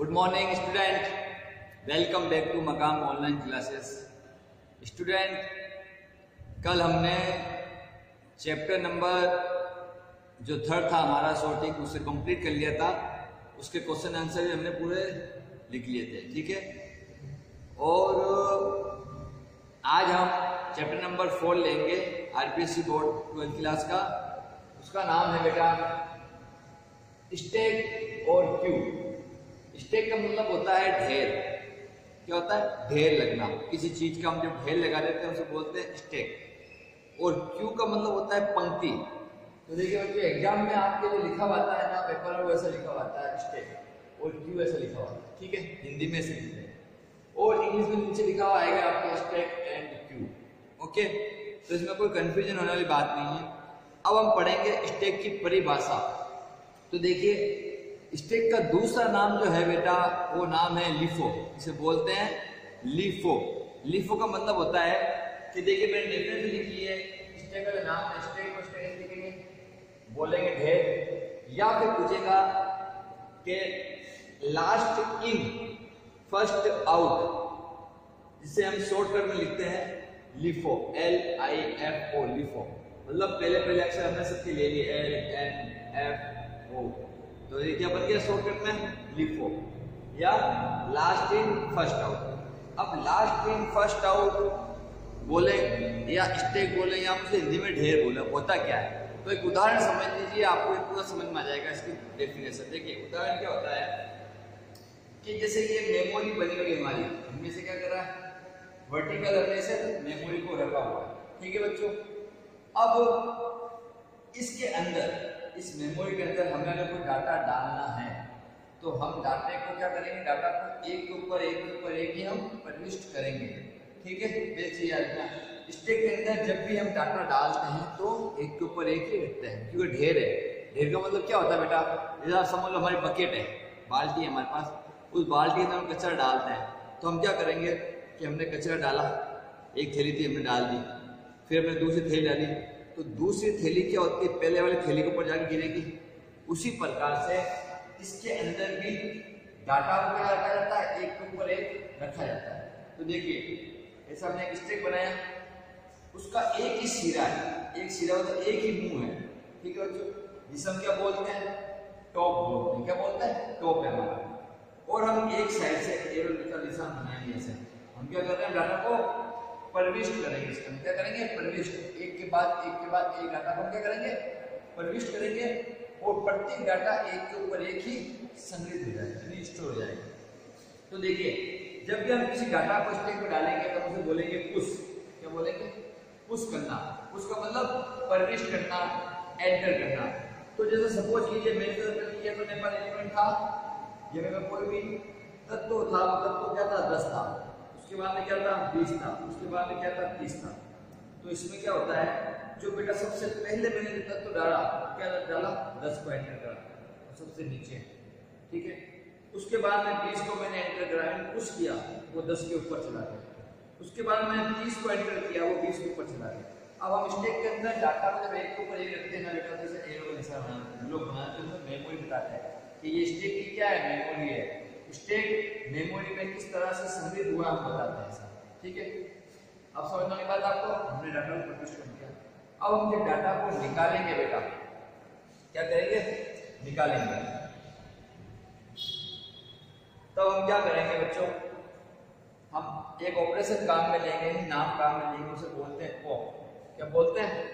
Good morning student, welcome back to Makaam online classes. Student, कल हमने chapter number जो third था हमारा सॉर्टिंग उसे कंप्लीट कर लिया था। उसके क्वेश्चन आंसर भी हमने पूरे लिख लिए थे, ठीक है। और आज हम चैप्टर नंबर 4 लेंगे आरपीएससी बोर्ड 12th क्लास का। उसका नाम है बेटा स्टैक और क्यू। स्टैक का मतलब होता है ढेर। क्या होता है? ढेर लगना। किसी चीज का हम जब ढेर लगा देते हैं उसे बोलते हैं स्टैक। और क्यू का मतलब होता है पंक्ति। तो देखिए बच्चों, एग्जाम में आपके जो लिखा हुआ है ना पेपर में, वैसा लिखा हुआ है स्टैक और क्यू ऐसा लिखा हुआ है, ठीक है। हिंदी में से लिखते हैं और इंग्लिश में नीचे लिखा हुआ आएगा आपके स्टैक एंड क्यू, ओके। तो इसमें कोई कंफ्यूजन होने वाली बात नहीं है। अब हम पढ़ेंगे स्टैक की परिभाषा। तो देखिए, स्टैक का दूसरा नाम जो है बेटा वो नाम है लिफो। इसे बोलते हैं लिफो। लिफो का मतलब होता है कि देखिए मैंने डेफिनेशन लिख ली है। स्टैक का नाम है स्टैक और स्टैक लिखेंगे, बोलेंगे ढेर, या फिर पूछेगा कि लास्ट इन फर्स्ट आउट, जिसे हम शॉर्टकट में लिखते हैं लिफो, LIFO, लिफो। मतलब पहले अक्षर हमने सबके ले लिए LNFO। तो ये क्या बन गया शॉर्टकट में लिफो, या लास्ट इन फर्स्ट आउट। अब लास्ट इन फर्स्ट आउट बोले या स्टैक बोले या मुझे हिंदी में ढेर बोले, होता क्या है? तो एक उदाहरण समझ लीजिए, आपको पूरा समझ में आ जाएगा इसकी डेफिनेशन। देखिए उदाहरण क्या होता है कि जैसे ये मेमोरी बनी हुई है हमारी, हमने से क्या कर रहा है, वर्टिकल हमने से मेमोरी को रखा हुआ है, ठीक है बच्चों। अब इसके अंदर, इस मेमोरी के अंदर हमें अगर कोई डाटा डालना है तो हम डाटे को क्या करेंगे, डाटा को एक के ऊपर एक ही हम प्रविष्ट करेंगे, ठीक है। वैसे याद रखना, स्टैक के अंदर जब भी हम डाटा डालते हैं तो एक के ऊपर एक ही रखते हैं, क्योंकि ढेर है। ढेर का मतलब क्या होता है बेटा, जैसे आप समझ लो हमारी बकेट है, बाल्टी है हमारे पास, उस बाल्टी में हम कचरा डालते हैं। तो हम क्या करेंगे कि हमने कचरा डाला, एक थैली थी हमने डाल दी, फिर हमने दूसरी थैली डाली, तो दूसरी थैली क्या होती है, पहले वाली थैली के ऊपर जाके गिरेगी। उसी प्रकार से इसके अंदर भी डाटा को क्या रखा जाता है, एक के ऊपर एक रखा जाता है। तो देखिए ऐसा हमने एक स्टैक बनाया, उसका एक ही सिरा है, एक सिरा मतलब एक ही मुंह है, ठीक है बच्चों, जिसे हम क्या बोलते हैं, टॉप बोलते हैं। क्या बोलते हैं? टॉप है हमारा। और हम एक साइड से एरो का निशान बनाएंगे, ऐसे हम क्या कर रहे हैं, डाटा को प्रविष्ट करेंगे। इसमें क्या करेंगे, प्रविष्ट, एक के बाद एक डाटा को क्या करेंगे, प्रविष्ट करेंगे। और प्रत्येक डाटा एक के ऊपर एक ही संग्रहित हो जाएगा, यानी स्टोर हो जाएगा। तो देखिए जब भी हम किसी डाटा को स्टैक में डालेंगे तो उसे बोलेंगे पुश। क्या बोलेंगे? पुश करना। पुश का मतलब प्रविष्ट करना, एंटर करना। तो जैसे सपोज कीजिए मेरे तरफ ये तो मेरे पास एलिमेंट था, ये में कोई भी तत्व था, तत्व क्या था, 10 था, उसके बाद में क्या था, 20 था, उसके बाद में क्या था, 30 था। तो इसमें क्या होता है, जो बेटा सबसे पहले मैंने जो तत्व डाला, क्या डाला, 10 को एंटर करा सबसे नीचे, ठीक है। उसके बाद में 20 को मैंने एंटर करा, पुश किया, वो 10 के ऊपर चला गया। उसके बाद मैंने 30 को एंटर किया, वो 20 के ऊपर चला गया। अब हम स्टैक के अंदर डाटा को जब एक के ऊपर एक रखते हैं ना बेटा, जैसे एरो का निशान बनाते हैं, लोग बनाते हैं, मेमोरी बताते हैं कि ये स्टैक की क्या है, मेमोरी है। स्टैक मेमोरी में किस तरह से संग्रहित हुआ हम बताते हैं, ठीक है। अब समझने की बात आपको, हमने डाटा को प्रविष्ट कर दिया। अब हम जब डाटा को निकालेंगे बेटा, क्या करेंगे, निकालेंगे। तो हम क्या करेंगे बच्चों, हम एक ऑपरेशन काम में लेंगे, नाम काम में लेंगे, उसे बोलते हैं पॉप। क्या बोलते हैं?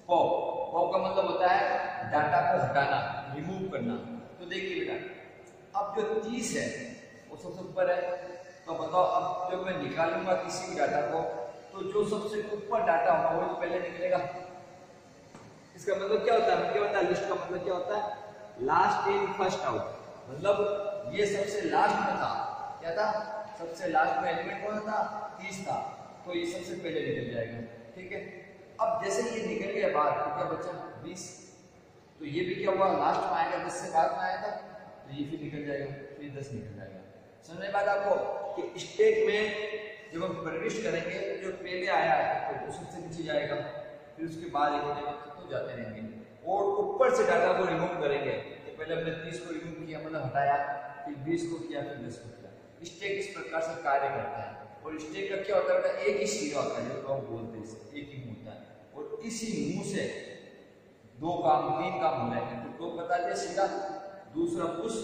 पॉप। पॉप का मतलब होता है डाटा को हटाना, रिमूव करना। तो देखिए बेटा, अब जो 30 है वो सबसे ऊपर है, तो बताओ अब जब मैं निकालूंगा किसी भी डाटा को, तो जो सबसे ऊपर डाटा होगा वो पहले निकलेगा। इसका मतलब क्या होता है, क्या होता है, लिस्ट का मतलब क्या होता है, लास्ट इन फर्स्ट आउट। मतलब ये सबसे लास्ट में था, क्या था, सबसे लास्ट में एलिमेंट कौन था, 30 था, तो ये सबसे पहले निकल जाएगा, ठीक है। अब जैसे ये निकल गया बाहर, तो क्या बचा, 20, तो ये भी क्या हुआ, लास्ट में आएगा, 10 से बाद में आया था, तो ये फिर निकल जाएगा, फिर 10 निकल जाएगा। समझने बात आपको कि स्टैक में जब हम प्रविष्ट करेंगे, जो पहले आया है तो सबसे नीचे जाएगा, फिर उसके बाद तो जाते रहेंगे। और ऊपर से डाटा को रिमूव करेंगे, तो पहले हमने 30 को रिमूव किया, मतलब हटाया, फिर 20 को किया, फिर 10 को किया। स्टैक इस प्रकार से कार्य करता है। और स्टैक का क्या होता है बेटा, एक ही सिरा होता है, जो हम बोलते हैं इसे एक ही मुंह होता है, और इसी मुंह से 3 काम हो रहे हैं। तो टॉप बता दिया सीधा, दूसरा पुश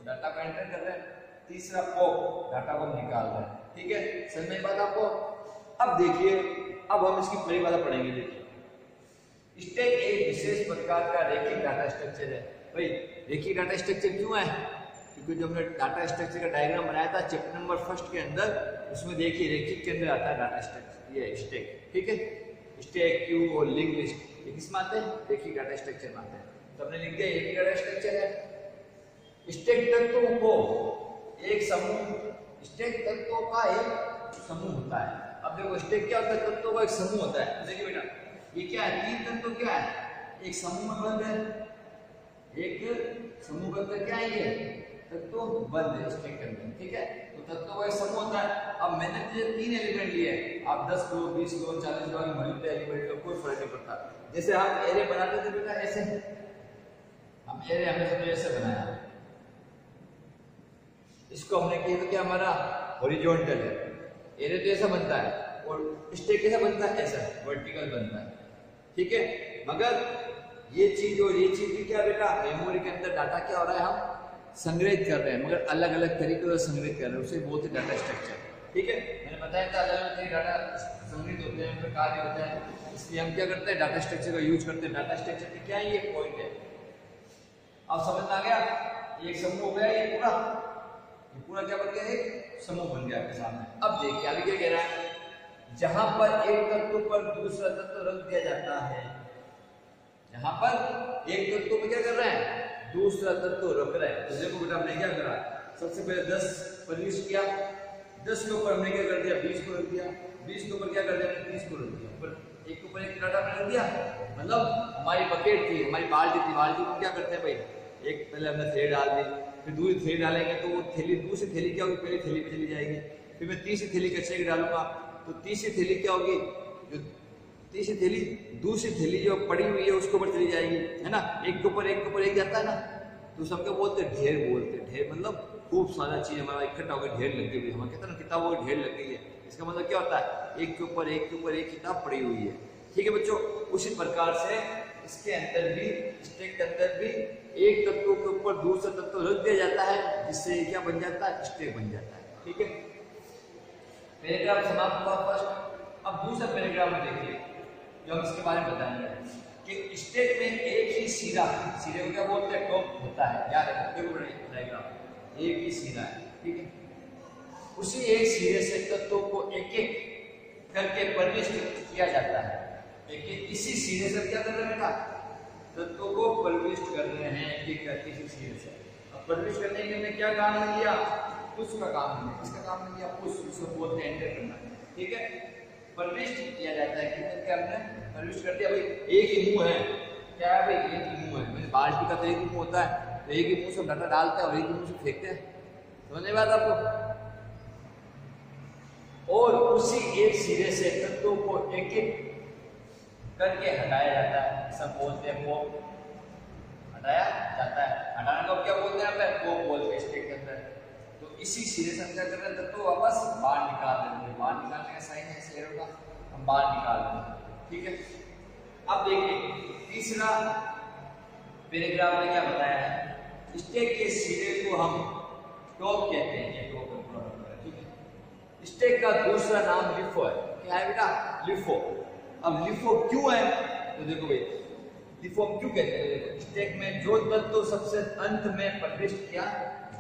डाटा को एंटर कर रहे हैं, तीसरा पॉप डाटा को निकाल रहे हैं। ठीक है, समझ में बात आपको? अब देखिए, अब हम इसकी परिभाषा पढ़ेंगे। देखिए, स्टैक एक विशेष प्रकार का रैखिक डाटा स्ट्रक्चर है। भाई रैखिक डाटा स्ट्रक्चर क्यों है? क्योंकि जब हमने डाटा स्ट्रक्चर का डायग्राम बनाया था चैप्टर नंबर 1 के अंदर, उसमें देखिए रैखिक के अंदर आता है डाटा स्ट्रक्चर, ये स्टैक। ठीक है, स्टैक, क्यू और लिंक लिस्ट ये किस में आते हैं? रैखिक डाटा स्ट्रक्चर में आते हैं। तो हमने लिख दिया रैखिक डाटा स्ट्रक्चर है। स्टैक तत्वों को एक समूह, स्टैक तत्वों का एक समूह होता है। अब देखो स्टैक क्या होता है? तत्वों का एक समूह होता है। देखिए बेटा, ये क्या है? 3 तत्व क्या है? एक समूह में बंद है, एक समूह बंद क्या है? ये तत्व बंद है स्टैक के अंदर। ठीक है, तो तत्वों का एक समूह होता है। अब मैंने ये 3 एलिमेंट लिए, आप 10 लो, 20 लो, 40 लो, मल्टीपल एलिमेंट लो, कोई फर्क नहीं पड़ता। जैसे हम एरे बनाते थे बेटा, ऐसे हम एरे हमेशा तो ऐसे बनाया, इसको हमने किया तो क्या हमारा हॉरिजॉन्टल है। एरे तो ऐसा बनता है, और स्टैक कैसा बनता है? ऐसा वर्टिकल बनता है। ठीक है, मगर ये चीज और ये चीज भी क्या बेटा, मेमोरी के अंदर डाटा क्या हो रहा है? हम संग्रहित कर रहे हैं, मगर अलग अलग तरीकों से संग्रहित कर रहे हैं, उसे बोलते हैं डाटा स्ट्रक्चर। ठीक है, मैंने बताया था अलग अलग डाटा संग्रहित होते हैं, उनका कार्य होता है, इसलिए हम क्या करते हैं? डाटा स्ट्रक्चर का यूज करते हैं। डाटा स्ट्रक्चर की क्या है? ये पॉइंट है। अब समझ में आ गया? एक समूह हो गया, ये पूरा क्या बन गया? एक समूह बन गया आपके सामने। अब देखिए आगे क्या कह रहा है, जहां पर एक तत्व पर दूसरा तत्व रख दिया जाता है, जहां पर एक तत्व में क्या कर रहे हैं? दूसरा तत्व रख रहे हैं। तो देखो बेटा, हमने क्या करा, सबसे पहले 10 प्रविष्ट किया, 10 के ऊपर हमने क्या कर दिया? 20 को रख दिया, 20 के ऊपर क्या कर दिया? 30 को रख दिया, ऊपर एक के ऊपर एक डाटा में रख दिया। मतलब हमारी बकेट थी, हमारी बाल्टी थी, बाल्टी में क्या करते हैं भाई, एक पहले हमने थैली डाल दी, फिर दूसरी थैली डालेंगे तो वो थैली, दूसरी थैली क्या होगी? पहली थैली पे चली जाएगी, फिर मैं तीसरी थैली कचरे की डालूंगा, तो तीसरी थैली क्या होगी? जो तीसरी थैली, दूसरी थैली जो पड़ी हुई है उसके ऊपर चली जाएगी, है ना? एक के ऊपर एक जाता है ना, तो सबके बोलते हैं ढेर, बोलते हैं ढेर, मतलब खूब सारा चीज हमारा इकट्ठा होकर ढेर लगी हुई है। हम कहते हैं ना किताबों की ढेर लग गई है, इसका मतलब क्या होता है? एक के ऊपर एक किताब पड़ी हुई है। ठीक है बच्चों, उसी प्रकार से इसके अंदर भी, स्टैक के अंदर भी एक तत्व के ऊपर दूसरा तत्व रख दिया जाता है, जिससे क्या बन जाता है? स्टैक बन जाता है। ठीक है, पैराग्राफ समाप्त हुआ फर्स्ट। अब दूसरा पैराग्राफ में देखिए, जो हम इसके बारे में बताएंगे कि स्टैक में एक ही सिरे को क्या बोलते हैं? टॉप होता है। याद रखो, देखो डायग्राम, एक ही सिरा है। ठीक है, उसी एक सिरे से तत्वों को एक एक करके प्रविष्ट किया जाता है। देखिए, इसी सिरे से क्या कर रहे हैं बेटा? तत्वों को प्रविष्ट कर रहे हैं एक एक करके इसी सिरे से। अब प्रविष्ट करने के लिए क्या काम नहीं किया? पुश का काम नहीं, किसका काम नहीं किया? पुश, उसको बोलते हैं एंटर करना। ठीक है, प्रविष्ट किया जाता है। कितने क्या हमने प्रविष्ट कर दिया? भाई एक ही मुंह है, क्या है भाई? एक ही मुंह है। मैंने बाल्टी का तो एक ही मुंह होता है, तो एक ही मुंह से डाटा डालते हैं और एक ही मुंह से फेंकते हैं। समझने बात आपको? और उसी एक सिरे से तत्वों को एक एक करके हटाया जाता है, सब बोलते हैं वो हटाया जाता है। हटाने को क्या बोलते हैं? वो बोलते हैं स्टैक के अंदर। तो इसी सिरे से हम क्या कर रहे हैं? तत्व वापस बाहर निकाल देते हैं। बाहर निकालने का साइन है शेर का, हम बाहर निकाल देते हैं। ठीक है, अब देखिए तीसरा पैराग्राफ में क्या बताया है? स्टैक के सिरे को हम टॉप कहते हैं। ये टॉप है। ठीक है, स्टैक का दूसरा नाम लिफो है। क्या है बेटा? लिफो। अब लिफो क्यों है? तो देखो भाई, लिफो क्यों कहते हैं? देखो, स्टैक में जो तत्व सबसे अंत में प्रविष्ट किया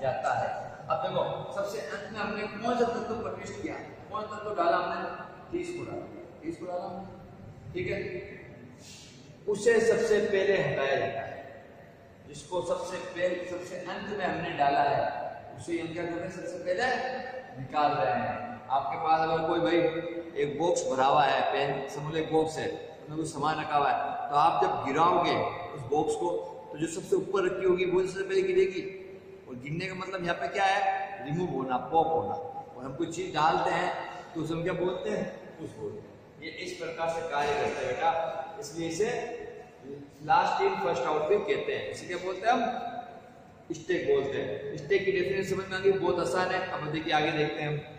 जाता है। अब देखो, सबसे अंत में हमने कौन सा तत्व प्रविष्ट किया? कौन तत्व डाला हमने? 30 को डाला, 30 को डाला। ठीक है, उसे सबसे पहले हटाया जाता है। जिसको सबसे अंत में हमने डाला है, उसे हम क्या कर रहे हैं? सबसे पहले निकाल रहे हैं। आपके पास अगर कोई भाई एक बॉक्स भरा हुआ है, पेन समझ एक बॉक्स है, उसमें कुछ सामान रखा हुआ है, तो आप जब गिराओगे उस बॉक्स को, तो जो सबसे ऊपर रखी होगी वो सबसे पहले गिरेगी। और गिरने का मतलब यहाँ पे क्या है? रिमूव होना, पॉप होना। और हम कोई चीज डालते हैं तो उसे हम क्या बोलते हैं? पुश बोलते हैं। ये इस प्रकार से कार्य करता है बेटा, इसलिए इसे लास्ट इन फर्स्ट आउट भी कहते हैं। इसे क्या बोलते हैं हम? स्टैक बोलते हैं। स्टैक की डेफिनेशन समझ में आ गई, बहुत आसान है। अब देखिए आगे देखते हैं हम।